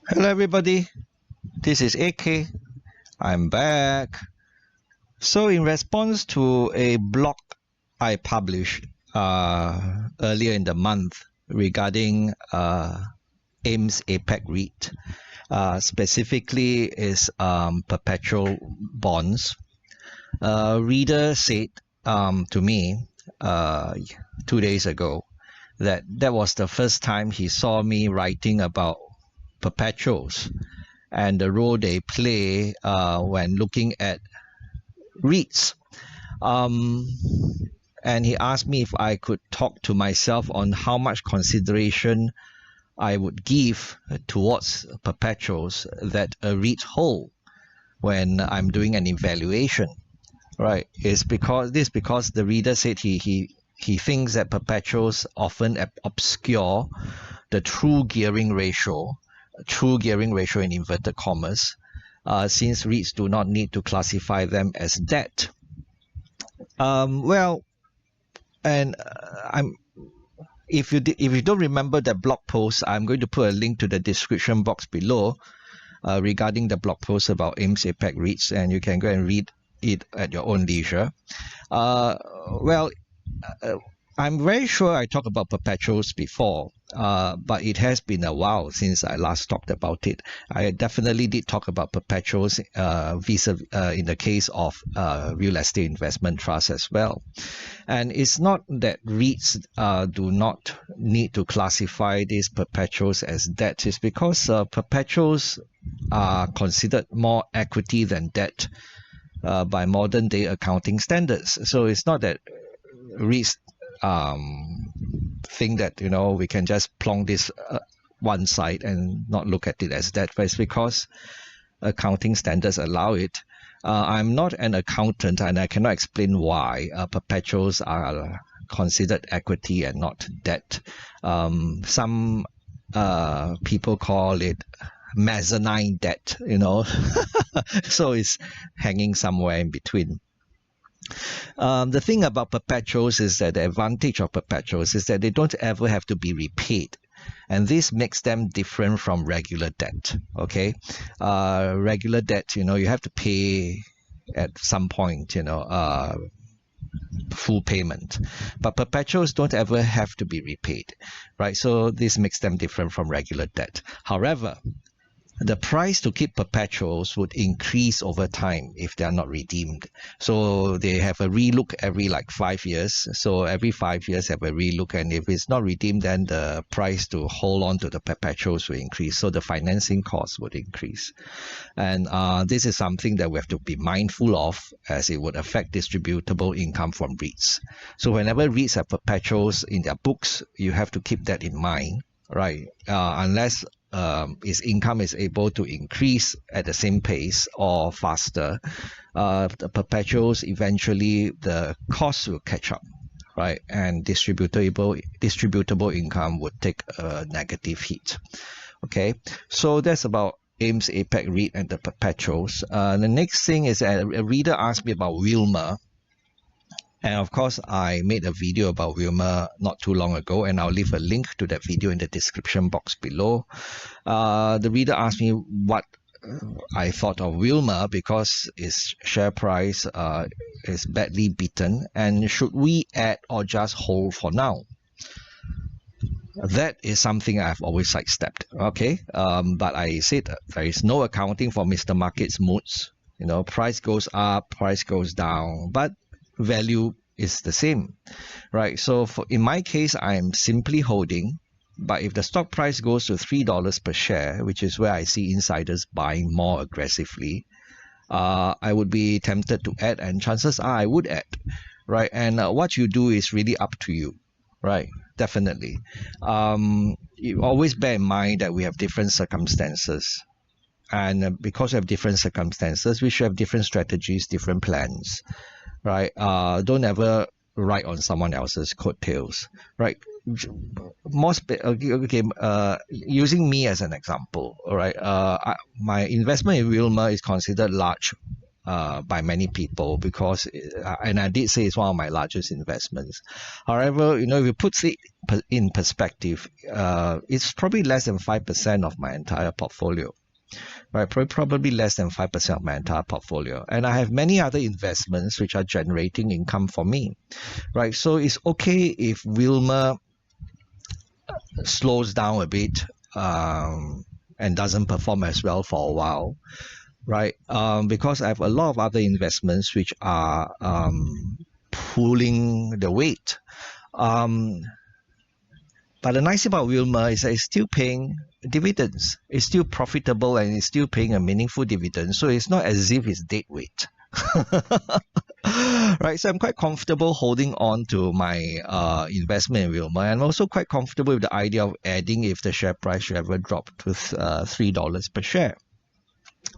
Hello everybody, this is AK. I'm back. So in response to a blog I published earlier in the month regarding AIMS APAC REIT, specifically is perpetual bonds, a reader said to me 2 days ago that was the first time he saw me writing about perpetuals and the role they play when looking at REITs. Um, and he asked me if I could talk to myself on how much consideration I would give towards perpetuals that a REIT hold when I'm doing an evaluation. Right? It's because the reader said he thinks that perpetuals often obscure the true gearing ratio in inverted commas, since REITs do not need to classify them as debt. Well, and I'm if you don't remember that blog post, I'm going to put a link to the description box below regarding the blog post about AIMS APAC REITs, and you can go and read it at your own leisure. Well, I'm very sure I talked about perpetuals before, but it has been a while since I last talked about it. I definitely did talk about perpetuals in the case of real estate investment trusts as well. And it's not that REITs do not need to classify these perpetuals as debt. It's because perpetuals are considered more equity than debt by modern day accounting standards. So it's not that REITs think that we can just plonk this one side and not look at it as debt, but it's because accounting standards allow it. I'm not an accountant and I cannot explain why perpetuals are considered equity and not debt. Some people call it mezzanine debt, so it's hanging somewhere in between. The thing about perpetuals is that the advantage of perpetuals is that they don't ever have to be repaid. And this makes them different from regular debt. Okay, regular debt, you have to pay at some point, full payment. But perpetuals don't ever have to be repaid, right? So this makes them different from regular debt. However, the price to keep perpetuals would increase over time if they are not redeemed. So they have a relook every 5 years. So every 5 years have a relook, and if it's not redeemed, then the price to hold on to the perpetuals will increase. So the financing costs would increase. And this is something that we have to be mindful of, as it would affect distributable income from REITs. So whenever REITs have perpetuals in their books, you have to keep that in mind, right? Unless its income is able to increase at the same pace or faster, the perpetuals eventually the costs will catch up, right? And distributable income would take a negative hit. Okay, so that's about AIMS APAC REIT and the perpetuals. The next thing is that a reader asked me about Wilmar. And of course, I made a video about Wilmar not too long ago, and I'll leave a link to that video in the description box below. The reader asked me what I thought of Wilmar because its share price is badly beaten, and should we add or just hold for now? That is something I've always sidestepped. Okay, but I said there is no accounting for Mr. Market's moods. Price goes up, price goes down, but value is the same, right? So in my case, I'm simply holding, but if the stock price goes to $3 per share, which is where I see insiders buying more aggressively, I would be tempted to add, and chances are I would add, right? And what you do is really up to you, right? Definitely. You always bear in mind that we have different circumstances. And because we have different circumstances, we should have different strategies, different plans, right? Don't ever ride on someone else's coattails, right? Using me as an example, all right? My investment in Wilmar is considered large by many people because, and I did say it's one of my largest investments. However, if you put it in perspective, it's probably less than 5% of my entire portfolio. Right, probably less than 5% of my entire portfolio. And I have many other investments which are generating income for me. Right, so it's okay if Wilmar slows down a bit and doesn't perform as well for a while, right? Because I have a lot of other investments which are pulling the weight. But the nice thing about Wilmar is that it's still paying dividends. It's still profitable and it's still paying a meaningful dividend. So it's not as if it's dead weight. Right, so I'm quite comfortable holding on to my investment in Wilmar. I'm also quite comfortable with the idea of adding if the share price should ever drop to $3 per share.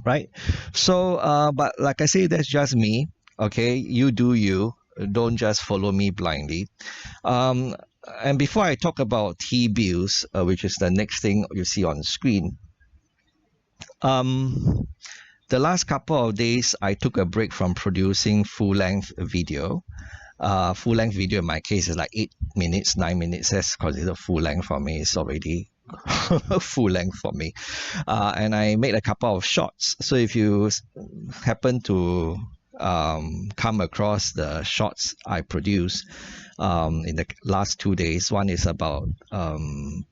Right, so but like I say, that's just me. Okay, you do you. Don't just follow me blindly. And before I talk about T-bills, which is the next thing you see on screen, the last couple of days, I took a break from producing full-length video. Full-length video in my case is like 8 minutes, 9 minutes. That's considered full-length for me. It's already full-length for me. And I made a couple of shorts. So if you happen to come across the shorts I produced in the last 2 days. One is about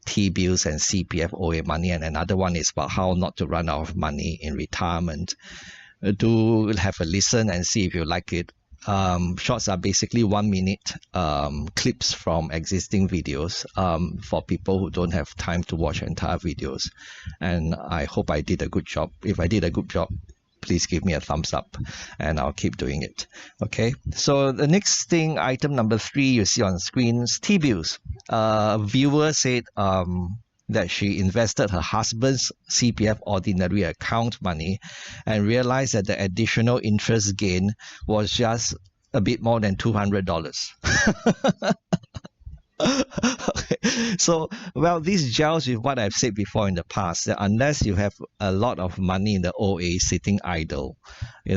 T-bills and CPF OA money, and another one is about how not to run out of money in retirement. Do have a listen and see if you like it. Shorts are basically 1 minute clips from existing videos for people who don't have time to watch entire videos. And I hope I did a good job. If I did a good job, please give me a thumbs up and I'll keep doing it. Okay, so the next thing, item number 3, you see on screens, T-bills. A viewer said that she invested her husband's CPF ordinary account money and realized that the additional interest gain was just a bit more than $200. Okay. So, well, this gels with what I've said before in the past, that unless you have a lot of money in the OA sitting idle, if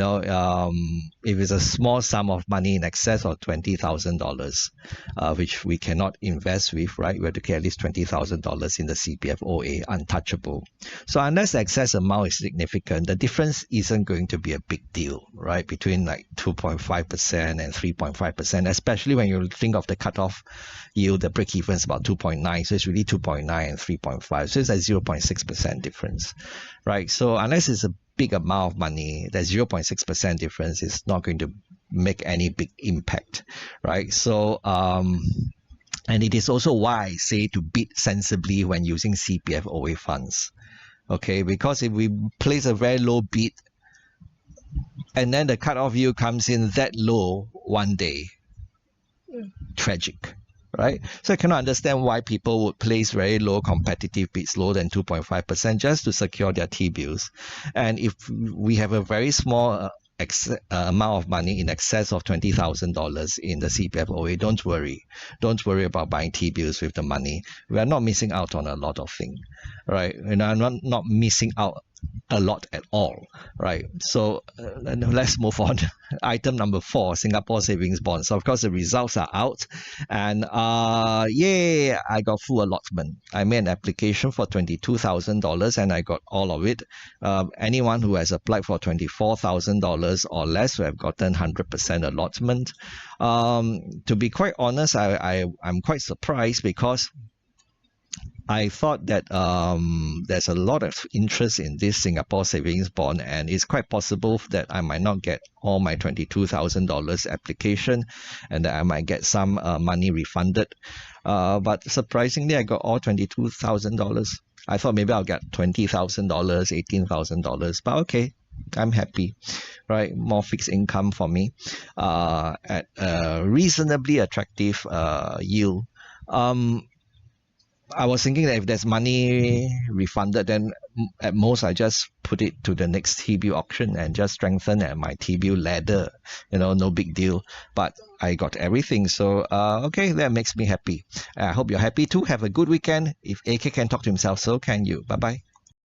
it's a small sum of money in excess of $20,000, which we cannot invest with, right? We have to get at least $20,000 in the CPF OA, untouchable. So unless the excess amount is significant, the difference isn't going to be a big deal, right? Between like 2.5% and 3.5%, especially when you think of the cutoff yield, the break even is about 2.9, so it's really 2.9 and 3.5, so it's a 0.6% difference, right? So unless it's a big amount of money, that 0.6% difference is not going to make any big impact, right? So and it is also why I say to bid sensibly when using CPF OA funds, okay? Because if we place a very low bid and then the cutoff yield comes in that low one day, tragic. Right? So I cannot understand why people would place very low competitive bids, lower than 2.5%, just to secure their T-bills. And if we have a very small amount of money in excess of $20,000 in the CPF OA, don't worry. Don't worry about buying T-bills with the money. We are not missing out on a lot of things, right? And I'm not missing out a lot at all, right? So let's move on. Item number 4, Singapore savings bonds. So of course the results are out, and yay, I got full allotment. I made an application for $22,000 and I got all of it. Anyone who has applied for $24,000 or less will have gotten 100% allotment. To be quite honest, I'm quite surprised because I thought that there's a lot of interest in this Singapore savings bond, and it's quite possible that I might not get all my $22,000 application and that I might get some money refunded. But surprisingly, I got all $22,000. I thought maybe I'll get $20,000, $18,000, but okay. I'm happy, right? More fixed income for me at a reasonably attractive yield. I was thinking that if there's money refunded, then at most I just put it to the next T-bill auction and just strengthen my T-bill ladder. No big deal. But I got everything. So, okay, that makes me happy. I hope you're happy too. Have a good weekend. If AK can talk to himself, so can you. Bye-bye.